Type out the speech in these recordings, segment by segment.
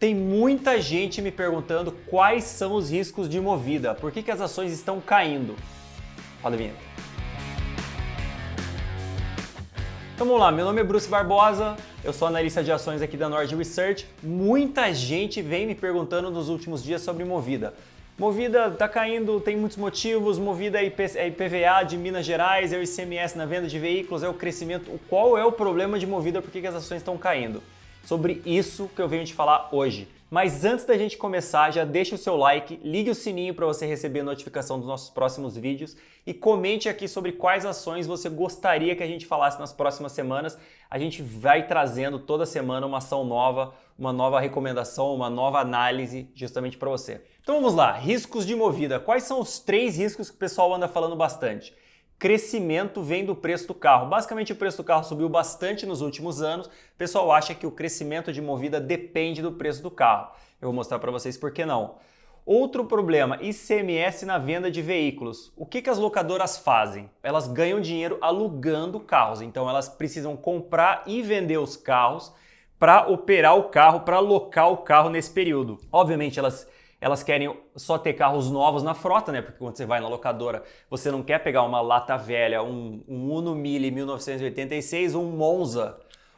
Tem muita gente me perguntando quais são os riscos de Movida, por que as ações estão caindo. Roda a vinheta. Então vamos lá, meu nome é Bruce Barbosa, eu sou analista de ações aqui da Nord Research. Muita gente vem me perguntando nos últimos dias sobre Movida. Movida está caindo, tem muitos motivos, Movida é IPVA de Minas Gerais, é o ICMS na venda de veículos, é o crescimento. Qual é o problema de Movida, por que as ações estão caindo? Sobre isso que eu venho te falar hoje. Mas antes da gente começar, já deixa o seu like, ligue o sininho para você receber a notificação dos nossos próximos vídeos e comente aqui sobre quais ações você gostaria que a gente falasse nas próximas semanas. A gente vai trazendo toda semana uma ação nova, uma nova recomendação, uma nova análise justamente para você. Então vamos lá, riscos de Movida. Quais são os 3 riscos que o pessoal anda falando bastante? Crescimento vem do preço do carro. Basicamente o preço do carro subiu bastante nos últimos anos. O pessoal acha que o crescimento de Movida depende do preço do carro. Eu vou mostrar para vocês por que não. Outro problema, ICMS na venda de veículos. O que as locadoras fazem? Elas ganham dinheiro alugando carros. Então elas precisam comprar e vender os carros para operar o carro, para alocar o carro nesse período. Obviamente elas querem só ter carros novos na frota, né? Porque quando você vai na locadora, você não quer pegar uma lata velha, um Uno Mille 1986, um Monza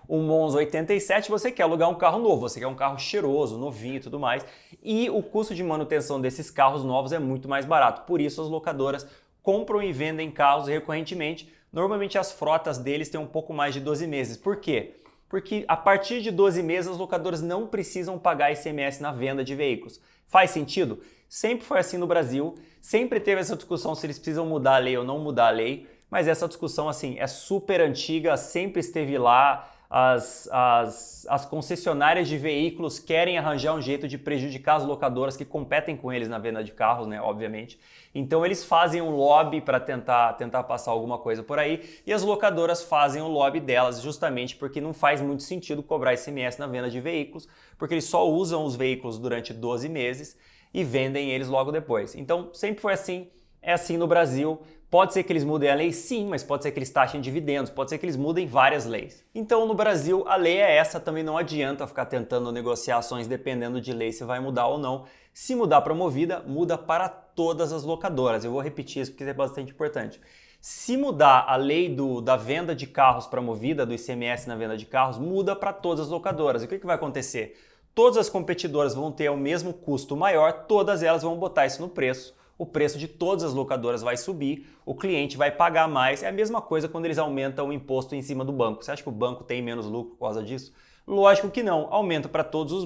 87, você quer alugar um carro novo, você quer um carro cheiroso, novinho e tudo mais. E o custo de manutenção desses carros novos é muito mais barato. Por isso as locadoras compram e vendem carros recorrentemente. Normalmente as frotas deles têm um pouco mais de 12 meses. Por quê? Porque a partir de 12 meses as locadoras não precisam pagar ICMS na venda de veículos. Faz sentido? Sempre foi assim no Brasil, sempre teve essa discussão se eles precisam mudar a lei ou não mudar a lei, mas essa discussão assim é super antiga, sempre esteve lá. As concessionárias de veículos querem arranjar um jeito de prejudicar as locadoras que competem com eles na venda de carros, né, obviamente. Então eles fazem um lobby para tentar passar alguma coisa por aí e as locadoras fazem o lobby delas justamente porque não faz muito sentido cobrar ICMS na venda de veículos, porque eles só usam os veículos durante 12 meses e vendem eles logo depois. Então sempre foi assim, é assim no Brasil. Pode ser que eles mudem a lei? Sim, mas pode ser que eles taxem dividendos, pode ser que eles mudem várias leis. Então, no Brasil, a lei é essa, também não adianta ficar tentando negociar ações dependendo de lei se vai mudar ou não. Se mudar para Movida, muda para todas as locadoras. Eu vou repetir isso porque é bastante importante. Se mudar a lei da venda de carros para Movida, do ICMS na venda de carros, muda para todas as locadoras. E o que vai acontecer? Todas as competidoras vão ter o mesmo custo maior, todas elas vão botar isso no preço. O preço de todas as locadoras vai subir, o cliente vai pagar mais. É a mesma coisa quando eles aumentam o imposto em cima do banco. Você acha que o banco tem menos lucro por causa disso? Lógico que não. Aumenta para todos os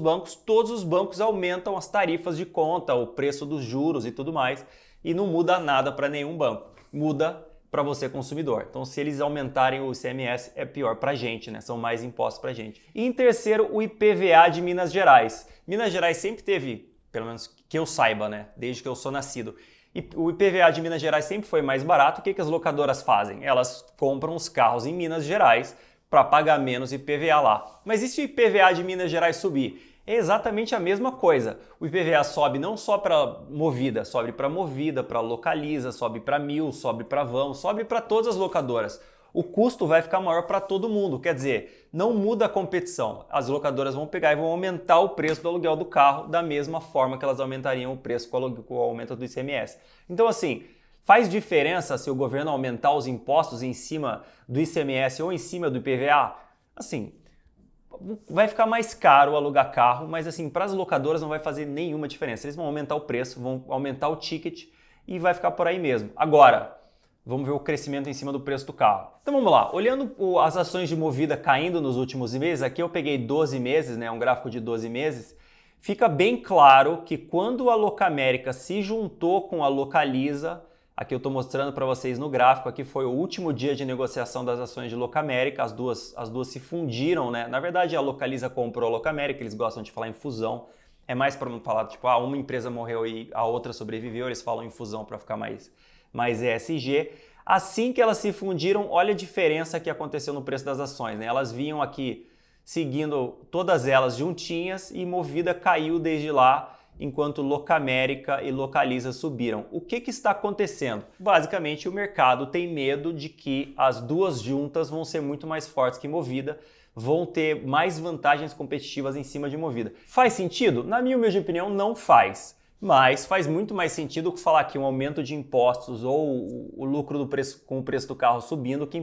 bancos aumentam as tarifas de conta, o preço dos juros e tudo mais. E não muda nada para nenhum banco. Muda para você consumidor. Então se eles aumentarem o ICMS é pior para a gente, né? São mais impostos para a gente. E em terceiro, o IPVA de Minas Gerais. Minas Gerais sempre teve, pelo menos que eu saiba, né? Desde que eu sou nascido. E o IPVA de Minas Gerais sempre foi mais barato. O que as locadoras fazem? Elas compram os carros em Minas Gerais para pagar menos IPVA lá. Mas e se o IPVA de Minas Gerais subir? É exatamente a mesma coisa. O IPVA sobe não só para Movida, sobe para Movida, para Localiza, sobe para Mil, sobe para Vamos, sobe para todas as locadoras. O custo vai ficar maior para todo mundo, quer dizer, não muda a competição. As locadoras vão pegar e vão aumentar o preço do aluguel do carro da mesma forma que elas aumentariam o preço com o aumento do ICMS. Então assim, faz diferença se o governo aumentar os impostos em cima do ICMS ou em cima do IPVA? Assim, vai ficar mais caro alugar carro, mas assim, para as locadoras não vai fazer nenhuma diferença. Eles vão aumentar o preço, vão aumentar o ticket e vai ficar por aí mesmo. Agora, vamos ver o crescimento em cima do preço do carro. Então vamos lá, olhando as ações de Movida caindo nos últimos meses, aqui eu peguei 12 meses, né, um gráfico de 12 meses, fica bem claro que quando a Locamérica se juntou com a Localiza, aqui eu estou mostrando para vocês no gráfico, aqui foi o último dia de negociação das ações de Locamérica, as duas se fundiram, né? Na verdade a Localiza comprou a Locamérica, eles gostam de falar em fusão, é mais para não falar tipo, uma empresa morreu e a outra sobreviveu, eles falam em fusão para ficar mais ESG. Assim que elas se fundiram, olha a diferença que aconteceu no preço das ações, né? Elas vinham aqui seguindo todas elas juntinhas e Movida caiu desde lá, enquanto Locamérica e Localiza subiram. O que está acontecendo? Basicamente, o mercado tem medo de que as duas juntas vão ser muito mais fortes que Movida, vão ter mais vantagens competitivas em cima de Movida. Faz sentido? Na minha humilde opinião, não faz. Mas faz muito mais sentido que falar que um aumento de impostos ou o lucro do preço, com o preço do carro subindo que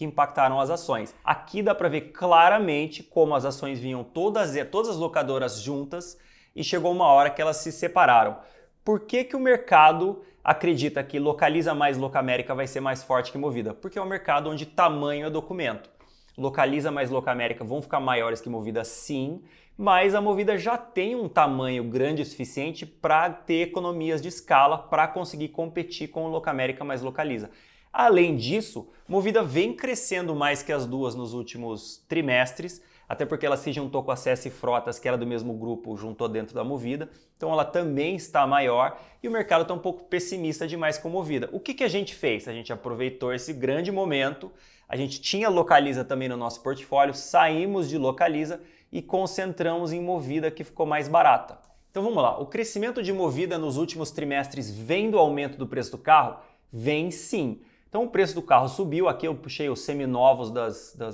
impactaram as ações. Aqui dá para ver claramente como as ações vinham todas as locadoras juntas e chegou uma hora que elas se separaram. Por que o mercado acredita que Localiza mais Locamérica vai ser mais forte que Movida? Porque é um mercado onde tamanho é documento. Localiza mais Locamérica vão ficar maiores que Movida, sim, mas a Movida já tem um tamanho grande o suficiente para ter economias de escala para conseguir competir com o Locamérica mais Localiza. Além disso, Movida vem crescendo mais que as duas nos últimos trimestres, até porque ela se juntou com a CS Frotas, que era do mesmo grupo, juntou dentro da Movida, então ela também está maior e o mercado está um pouco pessimista demais com a Movida. O que a gente fez? A gente aproveitou esse grande momento, a gente tinha Localiza também no nosso portfólio, saímos de Localiza e concentramos em Movida, que ficou mais barata. Então vamos lá, o crescimento de Movida nos últimos trimestres vem do aumento do preço do carro? Vem sim. Então o preço do carro subiu, aqui eu puxei os seminovos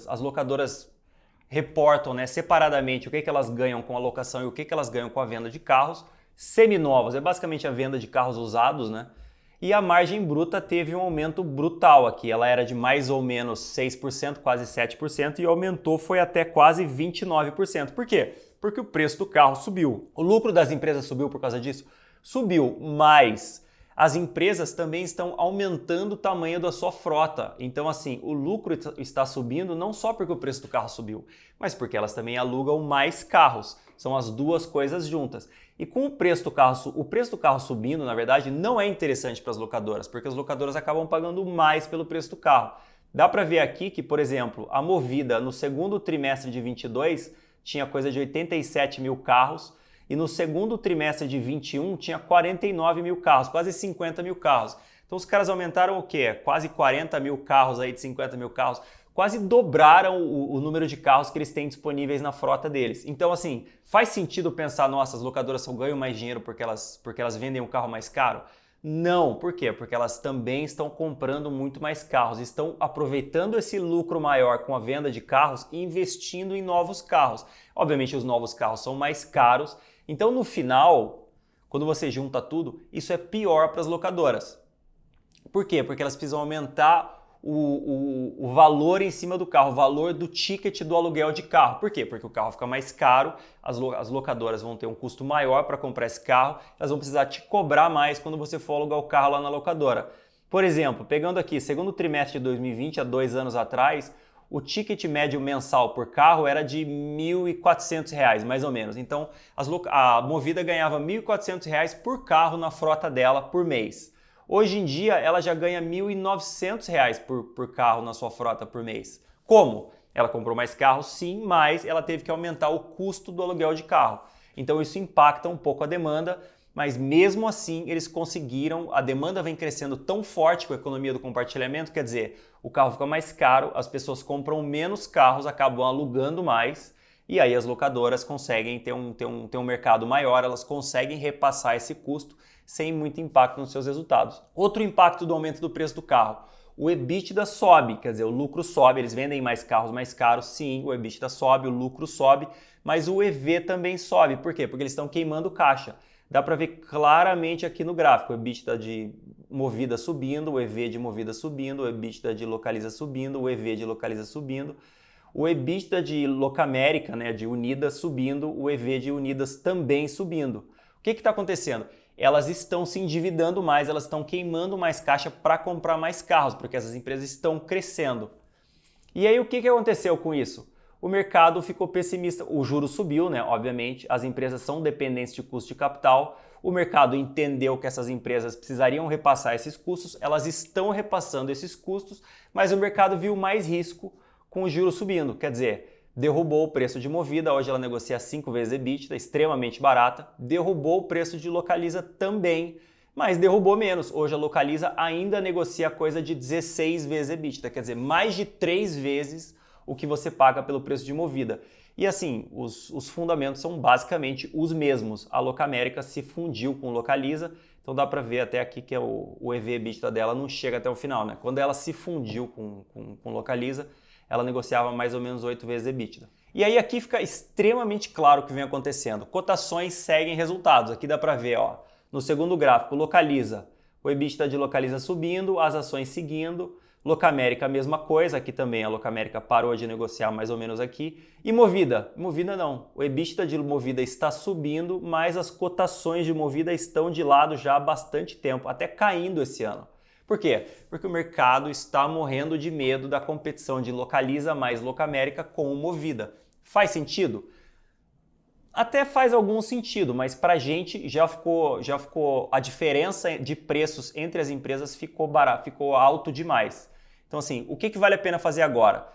as locadoras reportam, né, separadamente o que elas ganham com a locação e o que elas ganham com a venda de carros. Seminovos é basicamente a venda de carros usados, né? E a margem bruta teve um aumento brutal aqui. Ela era de mais ou menos 6%, quase 7%, e aumentou, foi até quase 29%. Por quê? Porque o preço do carro subiu. O lucro das empresas subiu por causa disso? Subiu, mas as empresas também estão aumentando o tamanho da sua frota. Então, assim, o lucro está subindo não só porque o preço do carro subiu, mas porque elas também alugam mais carros. São as duas coisas juntas. E com o preço do carro subindo, na verdade, não é interessante para as locadoras, porque as locadoras acabam pagando mais pelo preço do carro. Dá para ver aqui que, por exemplo, a Movida no segundo trimestre de 22 tinha coisa de 87 mil carros e no segundo trimestre de 21 tinha 49 mil carros, quase 50 mil carros. Então os caras aumentaram o quê? Quase 40 mil carros aí de 50 mil carros. Quase dobraram o número de carros que eles têm disponíveis na frota deles. Então, assim, faz sentido pensar, nossa, as locadoras só ganham mais dinheiro porque elas vendem um carro mais caro? Não. Por quê? Porque elas também estão comprando muito mais carros, estão aproveitando esse lucro maior com a venda de carros e investindo em novos carros. Obviamente, os novos carros são mais caros. Então, no final, quando você junta tudo, isso é pior para as locadoras. Por quê? Porque elas precisam aumentar o valor em cima do carro, o valor do ticket do aluguel de carro. Por quê? Porque o carro fica mais caro, as locadoras vão ter um custo maior para comprar esse carro, elas vão precisar te cobrar mais quando você for alugar o carro lá na locadora. Por exemplo, pegando aqui, segundo trimestre de 2020, há 2 anos atrás, o ticket médio mensal por carro era de R$ 1.400, mais ou menos. Então, a Movida ganhava R$ 1.400 por carro na frota dela por mês. Hoje em dia, ela já ganha R$ 1.900 por carro na sua frota por mês. Como? Ela comprou mais carros, sim, mas ela teve que aumentar o custo do aluguel de carro. Então isso impacta um pouco a demanda, mas mesmo assim eles conseguiram, a demanda vem crescendo tão forte com a economia do compartilhamento, quer dizer, o carro fica mais caro, as pessoas compram menos carros, acabam alugando mais, e aí as locadoras conseguem ter um mercado maior, elas conseguem repassar esse custo sem muito impacto nos seus resultados. Outro impacto do aumento do preço do carro, o EBITDA sobe, quer dizer, o lucro sobe, eles vendem mais carros mais caros, sim, o EBITDA sobe, o lucro sobe, mas o EV também sobe. Por quê? Porque eles estão queimando caixa. Dá para ver claramente aqui no gráfico, o EBITDA de Movida subindo, o EV de Movida subindo, o EBITDA de Localiza subindo, o EV de Localiza subindo, o EBITDA de Locamérica, né, de Unidas subindo, o EV de Unidas também subindo. O que está acontecendo? Elas estão se endividando mais, elas estão queimando mais caixa para comprar mais carros, porque essas empresas estão crescendo. E aí o que aconteceu com isso? O mercado ficou pessimista, o juro subiu, né? Obviamente, as empresas são dependentes de custo de capital, o mercado entendeu que essas empresas precisariam repassar esses custos, elas estão repassando esses custos, mas o mercado viu mais risco com o juro subindo, quer dizer, derrubou o preço de Movida, hoje ela negocia 5 vezes EBITDA, extremamente barata, derrubou o preço de Localiza também, mas derrubou menos. Hoje a Localiza ainda negocia coisa de 16 vezes EBITDA, quer dizer, mais de 3 vezes o que você paga pelo preço de Movida. E assim, os fundamentos são basicamente os mesmos. A Locamérica se fundiu com Localiza, então dá para ver até aqui que o EV/EBITDA dela não chega até o final, né? Quando ela se fundiu com Localiza, ela negociava mais ou menos 8 vezes EBITDA. E aí aqui fica extremamente claro o que vem acontecendo. Cotações seguem resultados. Aqui dá para ver, ó, no segundo gráfico, Localiza, o EBITDA de Localiza subindo, as ações seguindo. Locamérica, a mesma coisa, aqui também a Locamérica parou de negociar mais ou menos aqui. E Movida? Movida não, o EBITDA de Movida está subindo, mas as cotações de Movida estão de lado já há bastante tempo, até caindo esse ano. Por quê? Porque o mercado está morrendo de medo da competição de Localiza mais Locamérica com o Movida. Faz sentido? Até faz algum sentido, mas para a gente já ficou a diferença de preços entre as empresas ficou barato, ficou alto demais. Então assim, o que vale a pena fazer agora?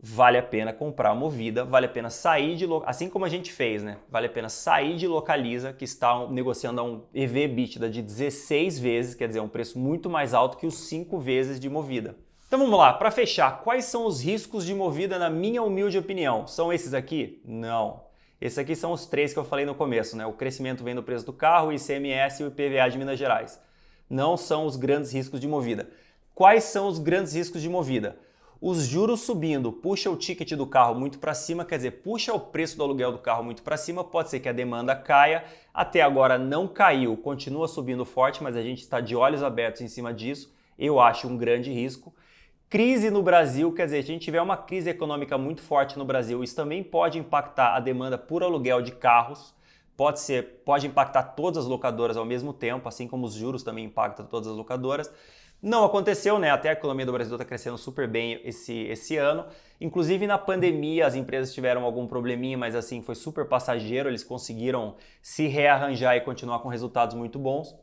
Vale a pena comprar a Movida, vale a pena sair de assim como a gente fez, né? Vale a pena sair de Localiza, que está negociando a um EV/EBITDA de 16 vezes, quer dizer, um preço muito mais alto que os 5 vezes de Movida. Então vamos lá, para fechar, quais são os riscos de Movida na minha humilde opinião? São esses aqui? Não. Esses aqui são os 3 que eu falei no começo, né? O crescimento vem do preço do carro, o ICMS e o IPVA de Minas Gerais. Não são os grandes riscos de Movida. Quais são os grandes riscos de Movida? Os juros subindo puxa o ticket do carro muito para cima, quer dizer, puxa o preço do aluguel do carro muito para cima, pode ser que a demanda caia. Até agora não caiu, continua subindo forte, mas a gente está de olhos abertos em cima disso. Eu acho um grande risco. Crise no Brasil, quer dizer, se a gente tiver uma crise econômica muito forte no Brasil, isso também pode impactar a demanda por aluguel de carros, pode impactar todas as locadoras ao mesmo tempo, assim como os juros também impactam todas as locadoras. Não aconteceu, né? Até a economia do Brasil está crescendo super bem esse ano. Inclusive na pandemia as empresas tiveram algum probleminha, mas assim foi super passageiro, eles conseguiram se rearranjar e continuar com resultados muito bons.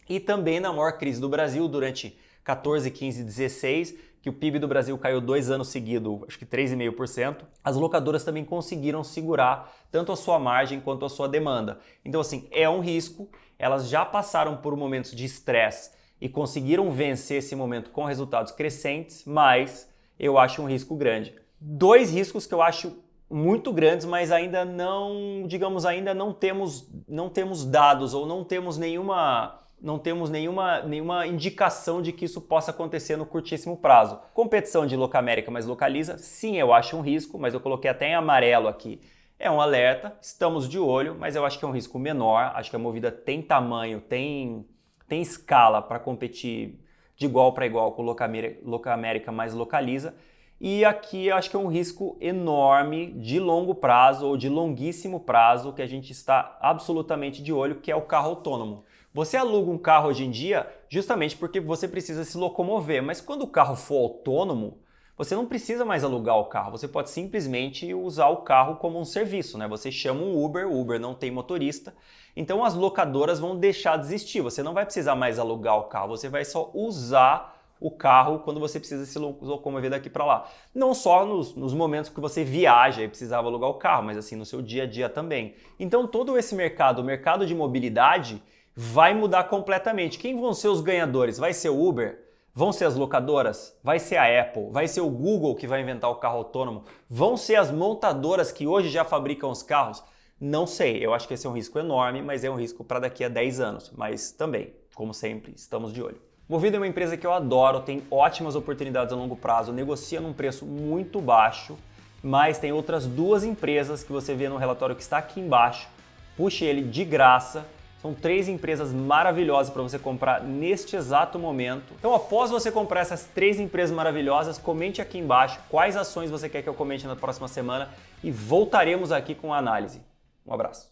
E também na maior crise do Brasil, durante 14, 15, 16, que o PIB do Brasil caiu 2 anos seguidos, acho que 3,5%, as locadoras também conseguiram segurar tanto a sua margem quanto a sua demanda. Então assim, é um risco, elas já passaram por momentos de estresse e conseguiram vencer esse momento com resultados crescentes, mas eu acho um risco grande. 2 riscos que eu acho muito grandes, mas ainda não, digamos, ainda não temos dados ou não temos nenhuma indicação de que isso possa acontecer no curtíssimo prazo. Competição de Locamérica mais Localiza, sim, eu acho um risco, mas eu coloquei até em amarelo aqui. É um alerta, estamos de olho, mas eu acho que é um risco menor, acho que a Movida tem tamanho, tem escala para competir de igual para igual com Locamérica mais Localiza. E aqui eu acho que é um risco enorme de longo prazo ou de longuíssimo prazo que a gente está absolutamente de olho, que é o carro autônomo. Você aluga um carro hoje em dia justamente porque você precisa se locomover, mas quando o carro for autônomo, você não precisa mais alugar o carro, você pode simplesmente usar o carro como um serviço, né? Você chama um Uber, o Uber não tem motorista, então as locadoras vão deixar de existir, você não vai precisar mais alugar o carro, você vai só usar o carro quando você precisa se locomover daqui para lá. Não só nos momentos que você viaja e precisava alugar o carro, mas assim no seu dia a dia também. Então todo esse mercado, o mercado de mobilidade, vai mudar completamente. Quem vão ser os ganhadores? Vai ser o Uber? Vão ser as locadoras? Vai ser a Apple? Vai ser o Google que vai inventar o carro autônomo? Vão ser as montadoras que hoje já fabricam os carros? Não sei, eu acho que esse é um risco enorme, mas é um risco para daqui a 10 anos. Mas também, como sempre, estamos de olho. Movida é uma empresa que eu adoro, tem ótimas oportunidades a longo prazo, negocia num preço muito baixo, mas tem outras 2 empresas que você vê no relatório que está aqui embaixo. Puxe ele de graça. São 3 empresas maravilhosas para você comprar neste exato momento. Então, após você comprar essas 3 empresas maravilhosas, comente aqui embaixo quais ações você quer que eu comente na próxima semana e voltaremos aqui com a análise. Um abraço.